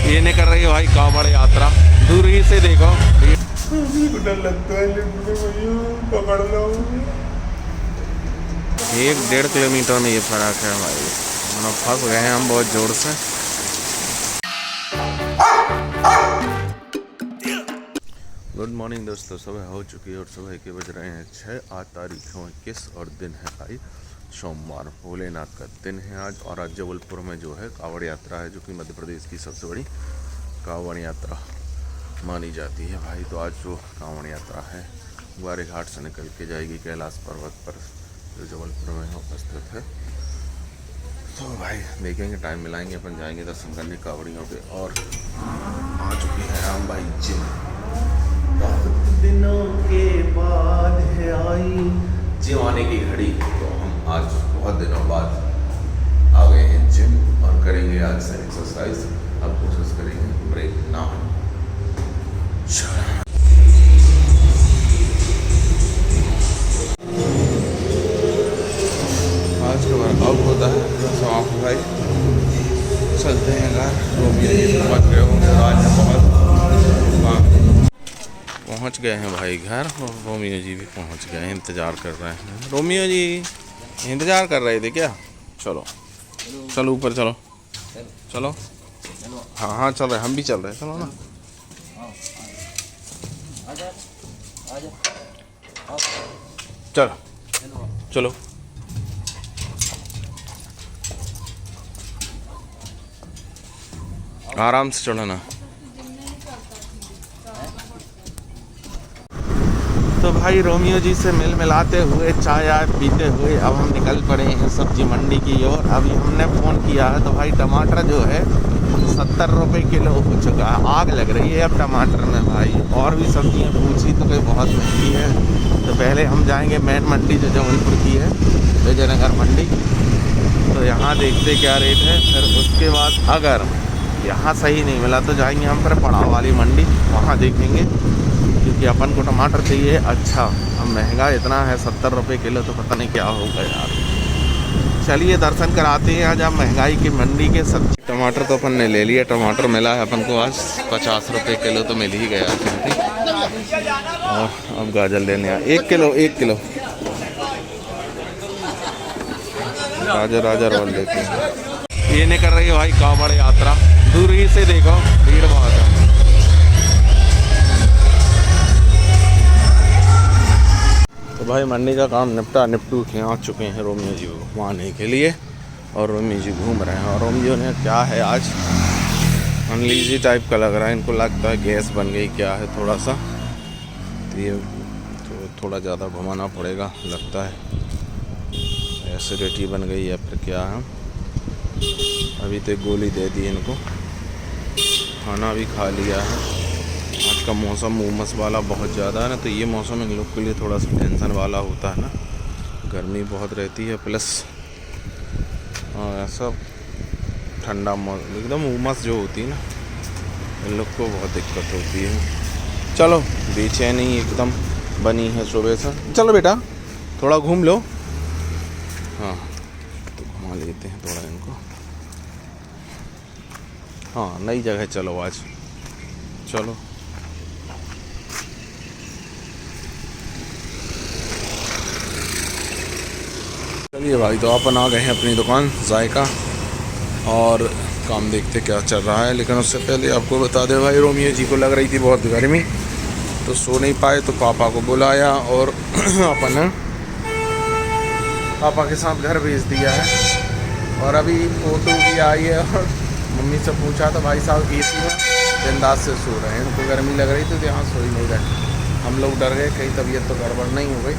ये नहीं कर रही है भाई कांवड़ यात्रा, दूर ही से देखो। डर लगता है पकड़ लो। 1-1.5 किलोमीटर में ये फर्क है भाई, हम फंस गए हैं हम बहुत जोर से। गुड मॉर्निंग दोस्तों, सुबह हो चुकी है और सुबह के बज रहे हैं 6। आज तारीख है 21 और दिन है भाई सोमवार, भोलेनाथ का दिन है आज। और आज जबलपुर में जो है कांवड़ यात्रा है, जो कि मध्य प्रदेश की सबसे बड़ी कांवड़ यात्रा मानी जाती है भाई। तो आज जो कांवड़ यात्रा है ग्वारे घाट से निकल के जाएगी कैलाश पर्वत पर, जो जबलपुर में उपस्थित है। तो भाई देखेंगे, टाइम मिलाएंगे, अपन जाएंगे दर्शन करने कांवड़ियों के। और आ चुकी है राम भाई जिम, बहुत दिनों के बाद है आई जिम आने की घड़ी। तो हम आज बहुत दिनों बाद आ गए हैं जिम और करेंगे आज से एक्सरसाइज। अब कोशिश करेंगे ब्रेक ना हो। आज का वर्कआउट होता है बस आप भाई चलते हैं घर। रोमियो जी पहुँच गए होंगे, आज पहुँच गए हैं भाई घर। और रोमियो जी भी पहुँच गए हैं, इंतज़ार कर रहे हैं। रोमियो जी इंतज़ार कर रहे थे क्या? चलो चलो ऊपर चलो, चलो हाँ हाँ चल रहे, हम भी चल रहे हैं, चलो ना। चलो चलो आराम से चलो ना। तो भाई रोमियो जी से मिल मिलाते हुए, चाय आय पीते हुए अब हम निकल पड़े हैं सब्जी मंडी की ओर। अभी हमने फ़ोन किया है तो भाई टमाटर जो है 70 रुपये किलो हो चुका है। आग लग रही है अब टमाटर में भाई। और भी सब्जियां पूछी तो कोई बहुत महंगी है। तो पहले हम जाएंगे मेन मंडी जो जबलपुर की है, विजयनगर मंडी। तो यहाँ देखते क्या रेट है, फिर उसके बाद अगर यहाँ सही नहीं मिला तो जाएंगे हम फिर पड़ाव वाली मंडी, वहाँ देखेंगे। क्योंकि अपन को टमाटर चाहिए अच्छा। अब महंगा इतना है 70 रुपये किलो, तो पता नहीं क्या होगा यार। चलिए दर्शन कराते हैं आज आप महंगाई की मंडी के। सब्जी टमाटर तो अपन ने ले लिया, टमाटर मिला है अपन को आज 50 रुपये किलो, तो मिल ही गया ठीक। और अब गाजर लेने आए 1 किलो गाजर और लेते हैं। ये नहीं कर रही है भाई कांवड़ यात्रा, दूर ही से देखो भीड़ बहुत है। तो भाई मंडी का काम निपटू के आ चुके हैं रोमियो जी को घुमाने के लिए। और रोमियो जी घूम रहे हैं। और रोमियो ने क्या है आज अनलीजी टाइप का लग रहा है, इनको लगता है गैस बन गई क्या है थोड़ा सा। तो ये तो थोड़ा ज़्यादा घुमाना पड़ेगा लगता है, एसिडिटी बन गई या फिर क्या है। अभी तो गोली दे दी इनको, खाना भी खा लिया है। आज का मौसम उमस वाला बहुत ज़्यादा है ना, तो ये मौसम इन लोग के लिए थोड़ा सा टेंशन वाला होता है ना। गर्मी बहुत रहती है, प्लस ऐसा ठंडा मौसम एकदम उमस जो होती है ना, इन लोग को बहुत दिक्कत होती है। चलो बेचैनी एकदम बनी है सुबह से। चलो बेटा थोड़ा घूम लो। हाँ तो घुमा लेते हैं थोड़ा इनको। हाँ नई जगह चलो आज, चलो चलिए भाई। तो अपन आ गए हैं अपनी दुकान जायका और काम देखते क्या चल रहा है। लेकिन उससे पहले आपको बता दें भाई, रोमियो जी को लग रही थी बहुत गर्मी, तो सो नहीं पाए, तो पापा को बुलाया और अपन पापा के साथ घर भेज दिया है। और अभी फोटो भी आई है और मम्मी से पूछा तो भाई साहब AC में बिंदास से सो रहे हैं, उनको गर्मी लग रही थी तो यहाँ सो ही नहीं रहे। हम लोग डर गए कहीं तबीयत तो गड़बड़ नहीं हो गई।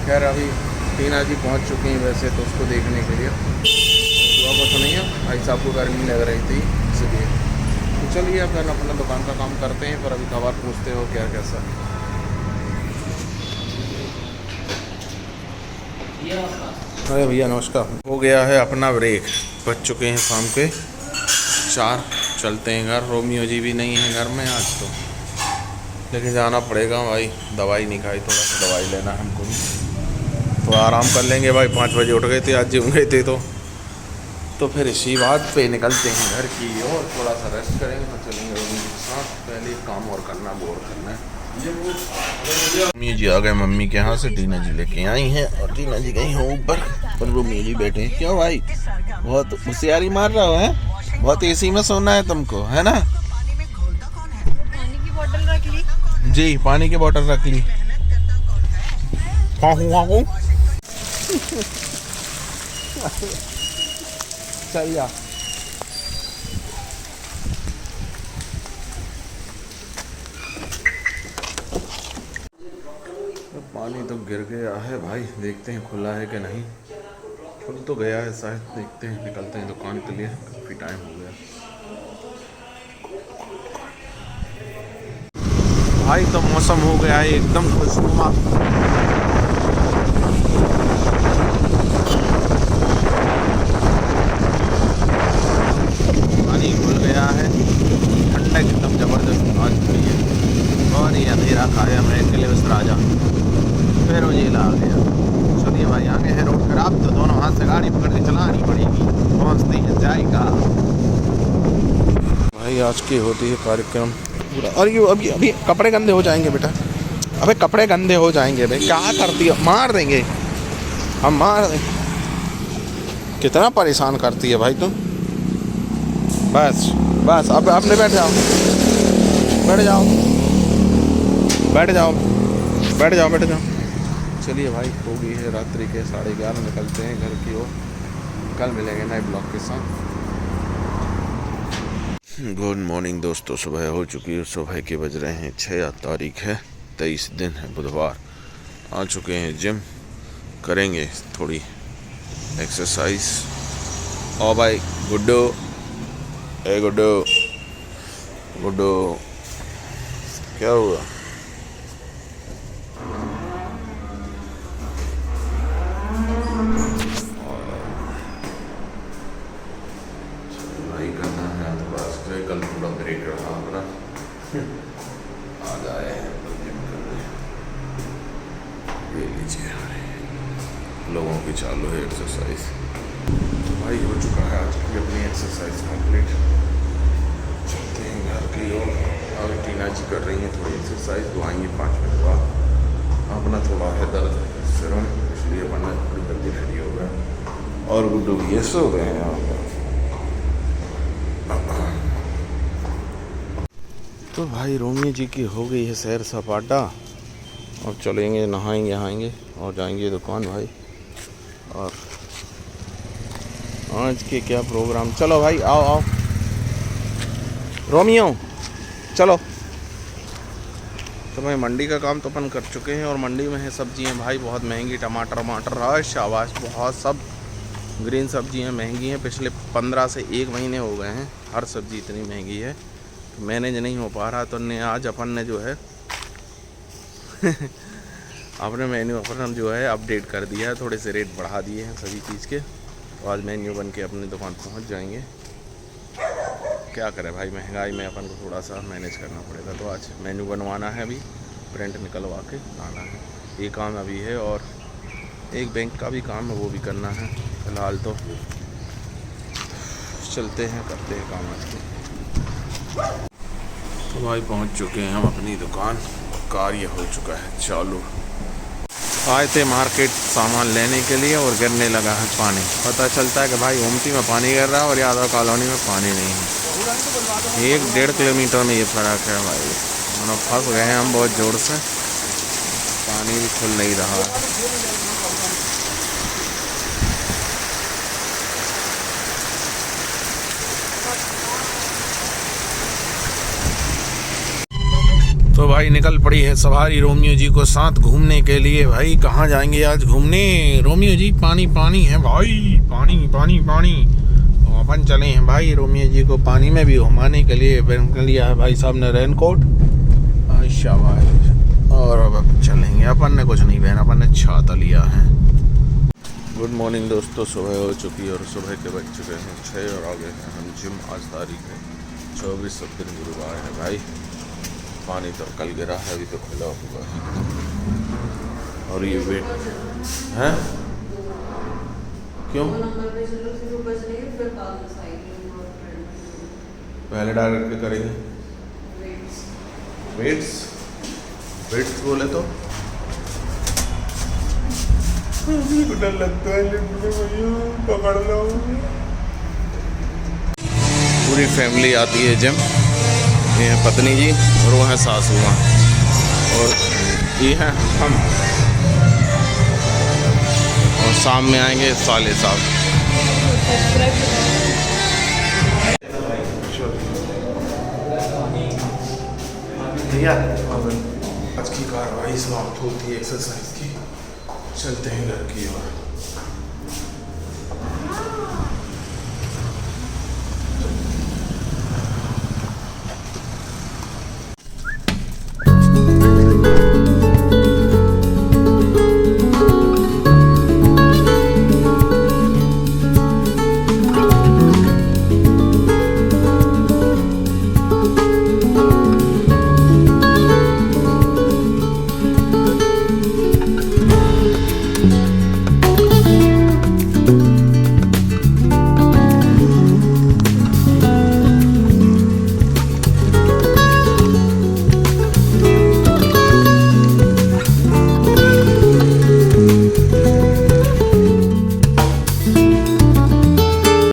खैर अभी टीना जी पहुँच चुकी हैं वैसे तो उसको देखने के लिए। हुआ कुछ नहीं है, भाई साहब को गर्मी लग रही थी इसलिए। तो चलिए अब अपना दुकान का काम करते हैं, पर अभी खबर पूछते हो क्या कैसा। अरे भैया नमस्कार। हो गया है अपना ब्रेक, बज चुके हैं शाम के 4। चलते हैं घर। रोमियो जी भी नहीं है घर में आज तो, लेकिन जाना पड़ेगा भाई। दवाई नहीं खाई, थोड़ा सा दवाई लेना है हमको भी। थोड़ा आराम कर लेंगे भाई। 5 बजे उठ गए थे आज, जिम गए थे तो तो फिर इसी बात पे निकलते हैं घर की और थोड़ा सा रेस्ट करेंगे, तो चलेंगे रोमी के साथ। पहले एक काम और करना, बोर करना है। मम्मी जी आ गए मम्मी के यहाँ से, टीना जी लेके आई हैं और टीना जी गई हैं ऊपर और रोमी जी बैठे हैं। क्यों भाई बहुत होशियारी मार रहा हो है? बहुत एसी में सोना है तुमको, है ना? पानी की बोतल रख ली जी, पानी की बोतल रख ली। चल जा। पानी तो गिर गया है भाई, देखते हैं खुला है कि नहीं। खुल तो गया है शायद, देखते हैं। निकलते हैं दुकान के लिए, काफ़ी टाइम हो गया भाई। तो मौसम हो गया है एकदम खुशनुमा। पानी खुल गया है, ठंडक एकदम ज़बरदस्त आ चुकी है और ये अंधेरा कायम है किले उस राजा। फिर उजेला आ गया। चलिए भाई, आगे है रोड खराब तो दोनों हाथ से गाड़ी पकड़ के चलानी पड़ेगी, पहुँचते हैं जाएगा भाई। आज की होती है कार्यक्रम पूरा। और ये अभी कपड़े गंदे हो जाएंगे बेटा। अबे कपड़े गंदे हो जाएंगे भाई, क्या करती है? मार देंगे हम, मार देंगे। कितना परेशान करती है भाई तुम। बस बस, अब अपने बैठ जाओ, बैठ जाओ, बैठ जाओ, बैठ जाओ, बैठ जाओ। चलिए भाई, हो गई है रात्रि के 11:30, निकलते हैं घर की ओर। कल मिलेंगे नए ब्लॉग के साथ। गुड मॉर्निंग दोस्तों, सुबह हो चुकी है। सुबह के बज रहे हैं 6 तारीख है, 23 दिन है बुधवार। आ चुके हैं जिम, करेंगे थोड़ी एक्सरसाइज। ओ भाई गुड्डू, ए गुड्डू, गुड्डू क्या हुआ? कल थोड़ा ब्रेक रहा अपना, आज आए हैं जिम करने। ले लीजिए, लोगों की चालू है एक्सरसाइज। तो भाई हो चुका है आज की अपनी एक्सरसाइज कंप्लीट। चलते हैं घर की ओर। अभी टीना जी कर रही हैं थोड़ी एक्सरसाइज, तो आएंगे 5 मिनट बाद। अपना थोड़ा है दर्द सिर में, इसलिए अपना थोड़ी जल्दी फ्री हो गया। और गुड्डू भी ये सो गए हैं यहाँ पर। तो भाई रोमी जी की हो गई है सैर सपाटा। अब चलेंगे, नहाएंगे नहाएंगे और जाएंगे दुकान भाई। और आज के क्या प्रोग्राम, चलो भाई आओ आओ रोमियो चलो। तो भाई मंडी का काम तो अपन कर चुके हैं और मंडी में है सब्जियां भाई बहुत महंगी। टमाटर वमाटर शाबाश, बहुत सब ग्रीन सब्जियां महंगी हैं। पिछले 15 से 1 महीने हो गए हैं, हर सब्जी इतनी महंगी है, मैनेज नहीं हो पा रहा। तो आज अपन ने जो है अपने मेन्यू अपन जो है अपडेट कर दिया है, थोड़े से रेट बढ़ा दिए हैं सभी चीज़ के। तो आज मेन्यू बन के अपनी दुकान पहुंच जाएंगे। क्या करें भाई, महंगाई में अपन को थोड़ा सा मैनेज करना पड़ेगा। तो आज मेन्यू बनवाना है, अभी प्रिंट निकलवा के लाना है। ये काम अभी है और एक बैंक का भी काम है, वो भी करना है। फिलहाल तो चलते हैं, करते हैं काम आज के। तो भाई पहुंच चुके हैं हम अपनी दुकान, कार्य हो चुका है चालू। आए थे मार्केट सामान लेने के लिए और गिरने लगा है पानी। पता चलता है कि भाई ओमती में पानी गिर रहा है और यादव कॉलोनी में पानी नहीं है। 1-1.5 किलोमीटर में ये फ़र्क है भाई। हम फंस गए हैं हम बहुत ज़ोर से, पानी भी खुल नहीं रहा है। तो भाई निकल पड़ी है सवारी रोमियो जी को साथ घूमने के लिए। भाई कहाँ जाएंगे आज घूमने रोमियो जी? पानी पानी है भाई, पानी पानी पानी। तो अपन चले हैं भाई रोमियो जी को पानी में भी घुमाने के लिए। पहन लिया है भाई साहब ने रेनकोट, अच्छा भाई। और अब चलेंगे, अपन ने कुछ नहीं पहना, अपन ने छाता लिया है। गुड मॉर्निंग दोस्तों, सुबह हो चुकी है और सुबह के बज चुके हैं 6 और आ गए हैं हम जिम। आज तारीख है 24 दिन गुरुवार है भाई। पानी तो कल गिरा है, अभी तो खुला हुआ है। और ये वेट है क्यों? वो नंबर पे चलो फिर वो बज रही है, फिर बाद में साइकिल और फ्रेंड पहले डाल के करेंगे वेट्स। वेट्स। वेट्स बोले तो मेरे को डर लगता है लिफ्ट में भैया, पकड़ लो। पूरी फैमिली आती है जिम। ये है पत्नी जी और वो है सासू माँ और ये है हम, और शाम में आएंगे साले साहब। भैया आज की कार्रवाई समाप्त होती है एक्सरसाइज की, चलते हैं घर की ओर।